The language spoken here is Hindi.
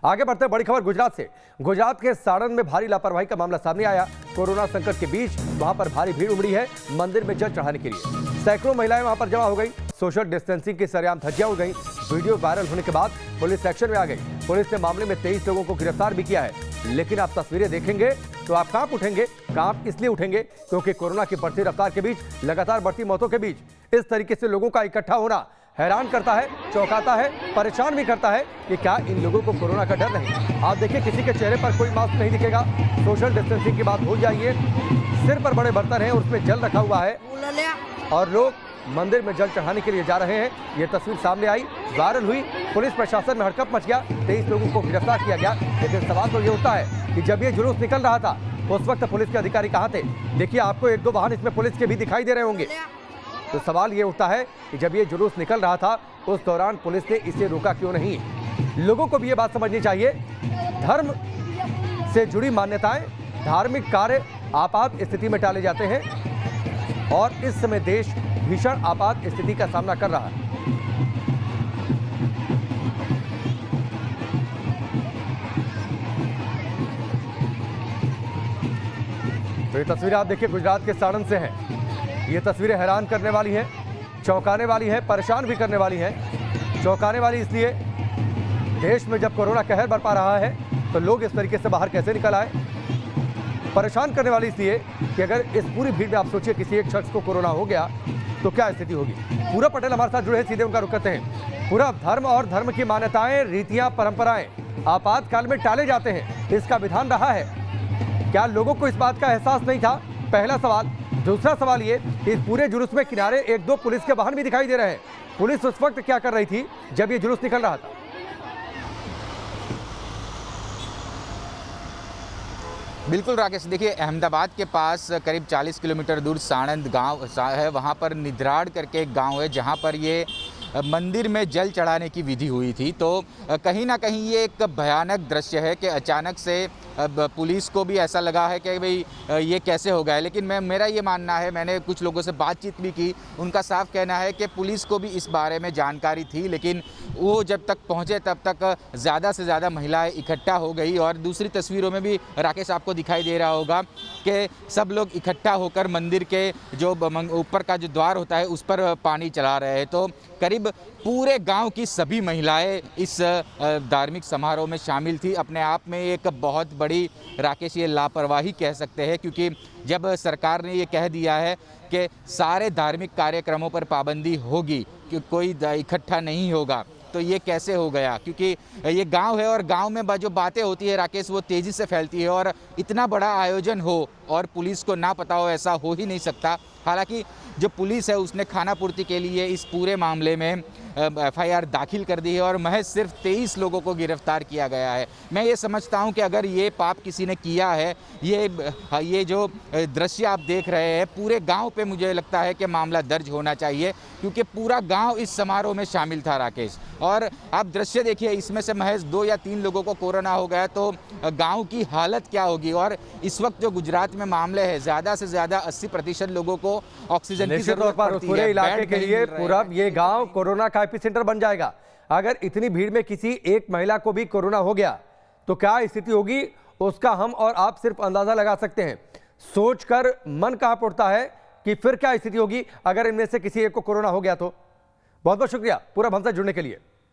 आगे बढ़ते हैं, बड़ी खबर गुजरात से। गुजरात के साड़न में भारी लापरवाही का मामला सामने आया। कोरोना संकट के बीच वहां पर भारी भीड़ उमड़ी है मंदिर में जल चढ़ाने के लिए। सैकड़ों महिलाएं वहां पर जमा हो गई। सोशल डिस्टेंसिंग की सरेआम धज्जियां उड़ गई। वीडियो वायरल होने के बाद पुलिस एक्शन में आ गई। पुलिस ने मामले में 23 लोगों को गिरफ्तार भी किया है। लेकिन आप तस्वीरें देखेंगे तो आप कांप उठेंगे। कांप इसलिए उठेंगे क्योंकि कोरोना की बढ़ती रफ्तार के बीच, लगातार बढ़ती मौतों के बीच इस तरीके से लोगों का इकट्ठा होना हैरान करता है, चौंकाता है, परेशान भी करता है कि क्या इन लोगों को कोरोना का डर नहीं। आप देखिए, किसी के चेहरे पर कोई मास्क नहीं दिखेगा। सोशल डिस्टेंसिंग की बात भूल जाइए। सिर पर बड़े बर्तन हैं, उसमें जल रखा हुआ है और लोग मंदिर में जल चढ़ाने के लिए जा रहे हैं। ये तस्वीर सामने आई, वायरल हुई। पुलिस प्रशासन में हड़कंप मच गया। 23 लोगों को गिरफ्तार किया गया। लेकिन सवाल तो ये उठता है कि जब ये जुलूस निकल रहा था उस वक्त पुलिस के अधिकारी कहाँ थे? देखिए, आपको एक दो वाहन इसमें पुलिस के भी दिखाई दे रहे होंगे। तो सवाल ये उठता है कि जब ये जुलूस निकल रहा था उस दौरान पुलिस ने इसे रोका क्यों नहीं? लोगों को भी ये बात समझनी चाहिए, धर्म से जुड़ी मान्यताएं, धार्मिक कार्य आपात स्थिति में टाले जाते हैं और इस समय देश भीषण आपात स्थिति का सामना कर रहा है। तो ये तस्वीरें आप देखिए गुजरात के साड़न से हैं। ये तस्वीरें हैरान करने वाली हैं, चौंकाने वाली हैं, परेशान भी करने वाली हैं। चौंकाने वाली इसलिए, देश में जब कोरोना कहर बरपा रहा है तो लोग इस तरीके से बाहर कैसे निकल आए। परेशान करने वाली इसलिए कि अगर इस पूरी भीड़ में आप सोचिए किसी एक शख्स को कोरोना हो गया तो क्या स्थिति होगी। पूरा पटेल हमारे साथ जुड़े हैं, सीधे उनका रुख करते हैं। पूरा धर्म और धर्म की मान्यताएं, रीतियां, परंपराएं आपातकाल में टाले जाते हैं, इसका विधान रहा है। क्या लोगों को इस बात का एहसास नहीं था? पहला सवाल। दूसरा सवाल ये, इस पूरे जुलूस में किनारे एक दो पुलिस के वाहन भी दिखाई दे रहे हैं। पुलिस उस वक्त क्या कर रही थी जब ये जुलूस निकल रहा था? बिल्कुल राकेश, देखिए अहमदाबाद के पास करीब 40 किलोमीटर दूर साणंद गांव है। वहां पर निद्राड़ करके एक गांव है जहां पर ये मंदिर में जल चढ़ाने की विधि हुई थी। तो कहीं ना कहीं ये एक भयानक दृश्य है कि अचानक से पुलिस को भी ऐसा लगा है कि भाई ये कैसे हो गया। लेकिन मेरा ये मानना है, मैंने कुछ लोगों से बातचीत भी की, उनका साफ कहना है कि पुलिस को भी इस बारे में जानकारी थी, लेकिन वो जब तक पहुँचे तब तक ज़्यादा से ज़्यादा महिलाएं इकट्ठा हो गई। और दूसरी तस्वीरों में भी राकेश आपको दिखाई दे रहा होगा कि सब लोग इकट्ठा होकर मंदिर के जो ऊपर का जो द्वार होता है उस पर पानी चला रहे हैं। तो करीब पूरे गांव की सभी महिलाएं इस धार्मिक समारोह में शामिल थी। अपने आप में एक बहुत बड़ी राकेश ये लापरवाही कह सकते हैं, क्योंकि जब सरकार ने ये कह दिया है कि सारे धार्मिक कार्यक्रमों पर पाबंदी होगी, कि कोई इकट्ठा नहीं होगा, तो ये कैसे हो गया? क्योंकि ये गांव है और गांव में जो बातें होती है राकेश वो तेज़ी से फैलती है। और इतना बड़ा आयोजन हो और पुलिस को ना पता हो, ऐसा हो ही नहीं सकता। हालांकि जो पुलिस है उसने खानापूर्ति के लिए इस पूरे मामले में FIR दाखिल कर दी है और महज सिर्फ 23 लोगों को गिरफ्तार किया गया है। मैं ये समझता हूं कि अगर ये पाप किसी ने किया है, ये जो दृश्य आप देख रहे हैं, पूरे गांव पे मुझे लगता है कि मामला दर्ज होना चाहिए, क्योंकि पूरा गांव इस समारोह में शामिल था राकेश। और आप दृश्य देखिए, इसमें से महज 2 या 3 लोगों को कोरोना हो गया तो गाँव की हालत क्या होगी। और इस वक्त जो गुजरात में मामले है, ज़्यादा से ज़्यादा 80% लोगों को ऑक्सीजन की जरूरत पड़ती है। पूरे इलाके के लिए पूरा ये गांव कोरोना का एपिसेंटर बन जाएगा। अगर इतनी भीड़ में किसी एक महिला को भी कोरोना हो गया तो क्या स्थिति होगी, उसका हम और आप सिर्फ अंदाजा लगा सकते हैं। सोचकर मन कांप उठता है कि फिर क्या स्थिति होगी अगर इनमें से किसी एक को कोरोना हो गया तो। बहुत बहुत शुक्रिया पूरा हमसे जुड़ने के लिए।